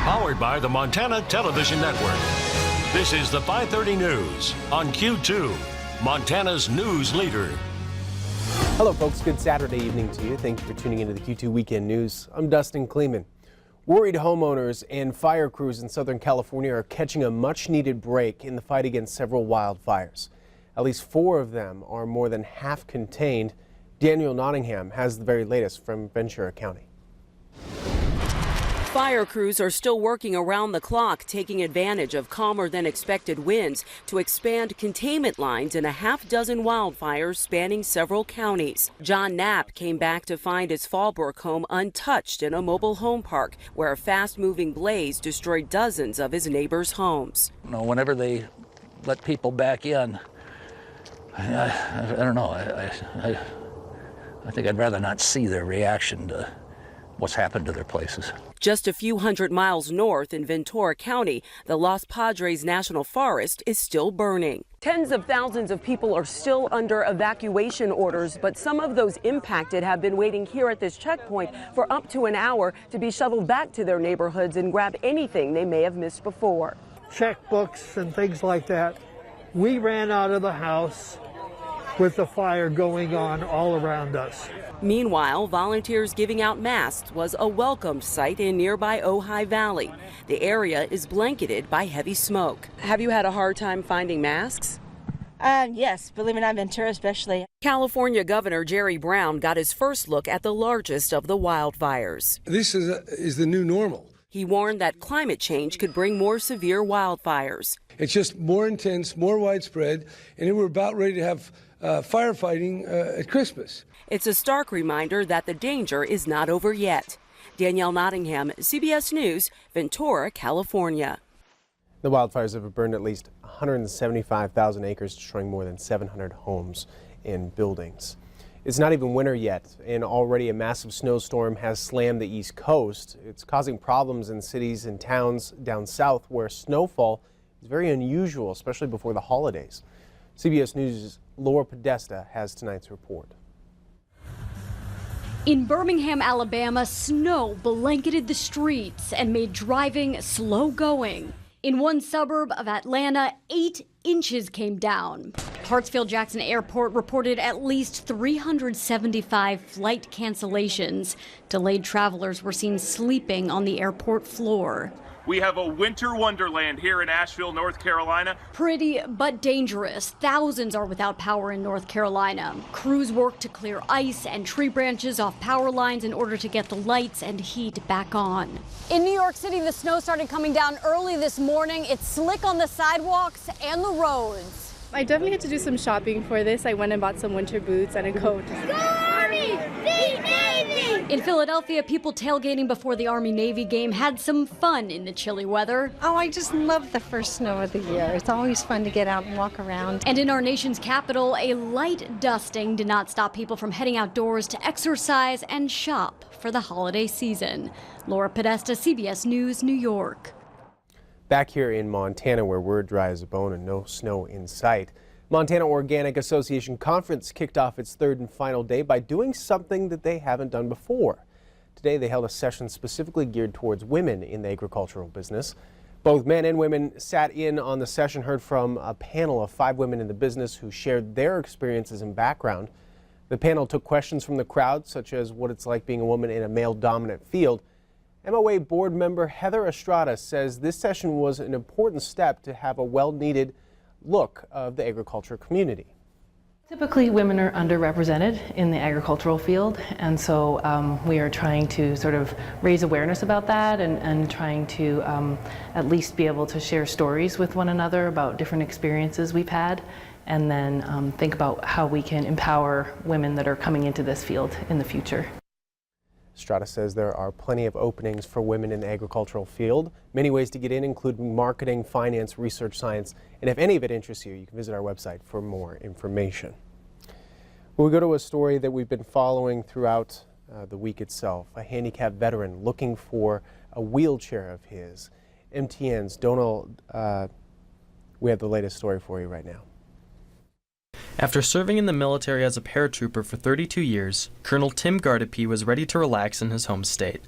Powered by the Montana Television Network. This is the 530 News on Q2, Montana's news leader. Hello, folks. Good Saturday evening to you. Thank you for tuning into the Q2 Weekend News. I'm Dustin Klemann. Worried homeowners and fire crews in Southern California are catching a much-needed break in the fight against several wildfires. At least 4 of them are more than half contained. Daniel Nottingham has the very latest from Ventura County. Fire crews are still working around the clock, taking advantage of calmer than expected winds to expand containment lines in a half-dozen wildfires spanning several counties. John Knapp came back to find his Fallbrook home untouched in a mobile home park where a fast-moving blaze destroyed dozens of his neighbors' homes. You know, whenever they let people back in, I don't know, I think I'd rather not see their reaction to what's happened to their places. Just a few hundred miles north in Ventura County, the Los Padres National Forest is still burning. Tens of thousands of people are still under evacuation orders, but some of those impacted have been waiting here at this checkpoint for up to an hour to be shuttled back to their neighborhoods and grab anything they may have missed before. Checkbooks and things like that. We ran out of the house with the fire going on all around us. Meanwhile, volunteers giving out masks was a welcomed sight in nearby Ojai Valley. The area is blanketed by heavy smoke. Have you had a hard time finding masks? Yes, believe it or not, Ventura especially. California Governor Jerry Brown got his first look at the largest of the wildfires. This is the new normal. He warned that climate change could bring more severe wildfires. It's just more intense, more widespread, and we're about ready to have firefighting at Christmas. It's a stark reminder that the danger is not over yet. Danielle Nottingham, CBS News, Ventura, California. The wildfires have burned at least 175,000 acres, destroying more than 700 homes and buildings. It's not even winter yet, and already a massive snowstorm has slammed the East Coast. It's causing problems in cities and towns down south where snowfall is very unusual, especially before the holidays. CBS News' Laura Podesta has tonight's report. In Birmingham, Alabama, snow blanketed the streets and made driving slow going. In one suburb of Atlanta, 8 inches came down. Hartsfield-Jackson Airport reported at least 375 flight cancellations. Delayed travelers were seen sleeping on the airport floor. We have a winter wonderland here in Asheville, North Carolina. Pretty but dangerous. Thousands are without power in North Carolina. Crews work to clear ice and tree branches off power lines in order to get the lights and heat back on. In New York City, the snow started coming down early this morning. It's slick on the sidewalks and the roads. I definitely had to do some shopping for this. I went and bought some winter boots and a coat. Go Army! Beat Navy! In Philadelphia, people tailgating before the Army-Navy game had some fun in the chilly weather. Oh, I just love the first snow of the year. It's always fun to get out and walk around. And in our nation's capital, a light dusting did not stop people from heading outdoors to exercise and shop for the holiday season. Laura Podesta, CBS News, New York. Back here in Montana, where we're dry as a bone and no snow in sight, Montana Organic Association Conference kicked off its third and final day by doing something that they haven't done before. Today, they held a session specifically geared towards women in the agricultural business. Both men and women sat in on the session, heard from a panel of 5 women in the business who shared their experiences and background. The panel took questions from the crowd, such as what it's like being a woman in a male-dominant field. MOA board member Heather Estrada says this session was an important step to have a well-needed look of the agriculture community. Typically, women are underrepresented in the agricultural field, and so we are trying to sort of raise awareness about that and trying to at least be able to share stories with one another about different experiences we've had, and then think about how we can empower women that are coming into this field in the future. Estrada says there are plenty of openings for women in the agricultural field. Many ways to get in, including marketing, finance, research, science, and if any of it interests you, you can visit our website for more information. We go to a story that we've been following throughout the week itself. A handicapped veteran looking for a wheelchair of his. MTN's Donald, we have the latest story for you right now. After serving in the military as a paratrooper for 32 years, Colonel Tim Gardepee was ready to relax in his home state.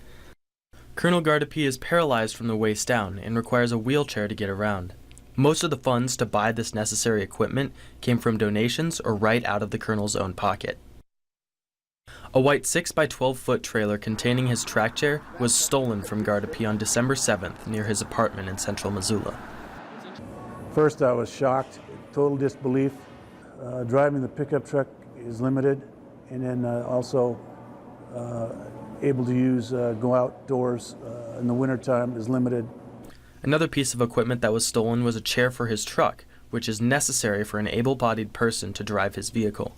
Colonel Gardapi is paralyzed from the waist down and requires a wheelchair to get around. Most of the funds to buy this necessary equipment came from donations or right out of the colonel's own pocket. A white 6 by 12 foot trailer containing his track chair was stolen from Gardapi on December 7th near his apartment in central Missoula. First I was shocked, total disbelief. Driving the pickup truck is limited, and then also able to use go outdoors in the wintertime is limited. Another piece of equipment that was stolen was a chair for his truck, which is necessary for an able-bodied person to drive his vehicle.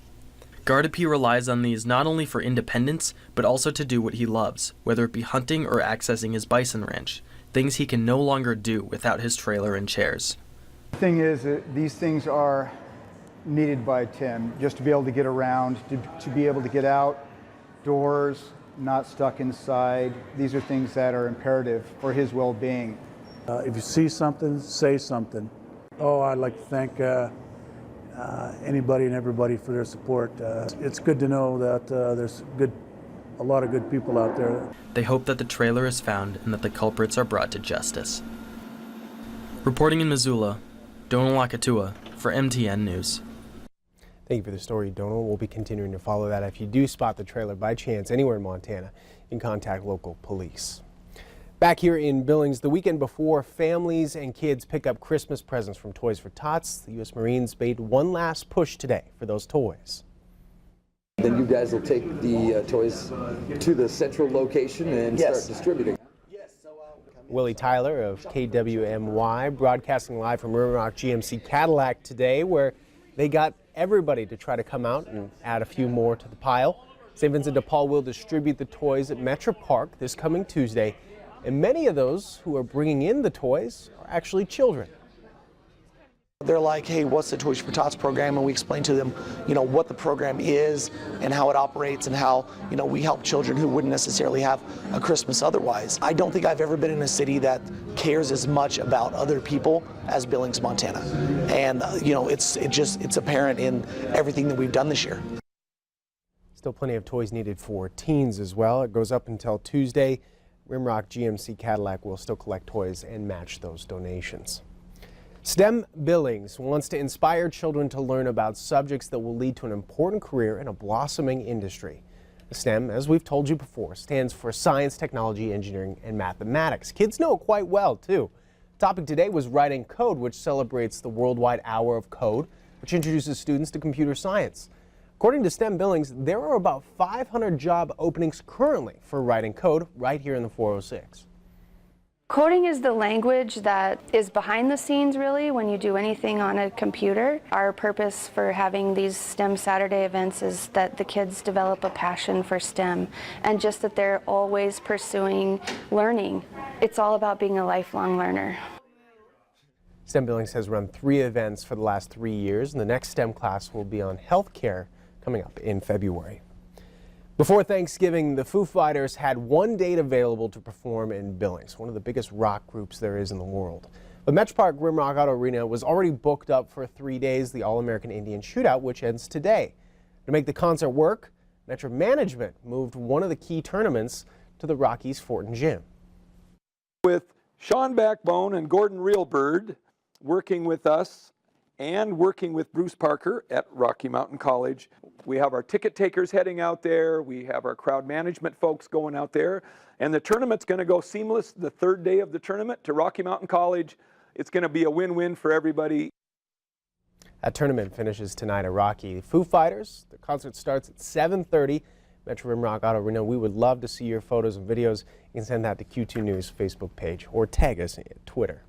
Gardapi relies on these not only for independence, but also to do what he loves, whether it be hunting or accessing his bison ranch, things he can no longer do without his trailer and chairs. The thing is that these things are needed by Tim, just to be able to get around, to be able to get outdoors, not stuck inside. These are things that are imperative for his well-being. If you see something, say something. Oh, I'd like to thank anybody and everybody for their support. It's good to know that there's a lot of good people out there. They hope that the trailer is found and that the culprits are brought to justice. Reporting in Missoula, Donal Lakatua for MTN News. Thank you for the story, Donal. We'll be continuing to follow that. If you do spot the trailer by chance anywhere in Montana, you can contact local police. Back here in Billings, the weekend before families and kids pick up Christmas presents from Toys for Tots, the U.S. Marines made one last push today for those toys. Then you guys will take the toys to the central location and start distributing. Willie Tyler of KWMY broadcasting live from Rimrock GMC Cadillac today, where they got everybody to try to come out and add a few more to the pile. St. Vincent de Paul will distribute the toys at Metro Park this coming Tuesday, and many of those who are bringing in the toys are actually children. They're like, hey, what's the Toys for Tots program? And we explain to them, what the program is and how it operates and how, we help children who wouldn't necessarily have a Christmas otherwise. I don't think I've ever been in a city that cares as much about other people as Billings, Montana. And, it's apparent in everything that we've done this year. Still plenty of toys needed for teens as well. It goes up until Tuesday. Rimrock GMC Cadillac will still collect toys and match those donations. STEM Billings wants to inspire children to learn about subjects that will lead to an important career in a blossoming industry. STEM, as we've told you before, stands for science, technology, engineering, and mathematics. Kids know it quite well, too. The topic today was Writing Code, which celebrates the Worldwide Hour of Code, which introduces students to computer science. According to STEM Billings, there are about 500 job openings currently for writing code right here in the 406. Coding is the language that is behind the scenes, really, when you do anything on a computer. Our purpose for having these STEM Saturday events is that the kids develop a passion for STEM and just that they're always pursuing learning. It's all about being a lifelong learner. STEM Billings has run 3 events for the last 3 years, and the next STEM class will be on healthcare coming up in February. Before Thanksgiving, the Foo Fighters had one date available to perform in Billings, one of the biggest rock groups there is in the world. But Metro Park Rimrock Auto Arena was already booked up for 3 days, the All-American Indian Shootout, which ends today. To make the concert work, Metro management moved one of the key tournaments to the Rockies Fortin Gym. With Sean Backbone and Gordon Reelbird working with us and working with Bruce Parker at Rocky Mountain College. We have our ticket takers heading out there. We have our crowd management folks going out there. And the tournament's going to go seamless the 3rd day of the tournament to Rocky Mountain College. It's going to be a win-win for everybody. That tournament finishes tonight at Rocky. Foo Fighters, the concert starts at 7:30. Metro Rimrock Auto Arena. We would love to see your photos and videos. You can send that to Q2 News Facebook page or tag us on Twitter.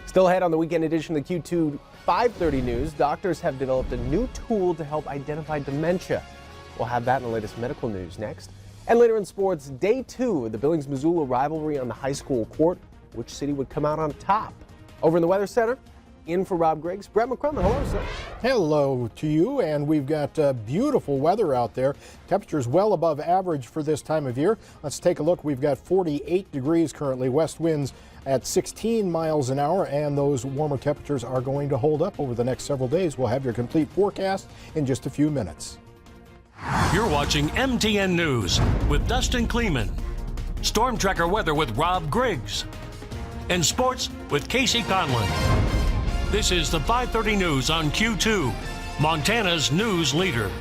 Still ahead on the weekend edition of the Q2 5:30 News, doctors have developed a new tool to help identify dementia. We'll have that in the latest medical news next. And later in sports, day 2 of the Billings-Missoula rivalry on the high school court. Which city would come out on top? Over in the Weather Center, in for Rob Griggs, Brett McCrumman. Hello, sir. Hello to you, and we've got beautiful weather out there. Temperatures well above average for this time of year. Let's take a look. We've got 48 degrees currently, west winds at 16 miles an hour, and those warmer temperatures are going to hold up over the next several days. We'll have your complete forecast in just a few minutes. You're watching MTN News with Dustin Klemann. Storm Tracker weather with Rob Griggs. And sports with Casey Conlon. This is the 530 News on Q2, Montana's news leader.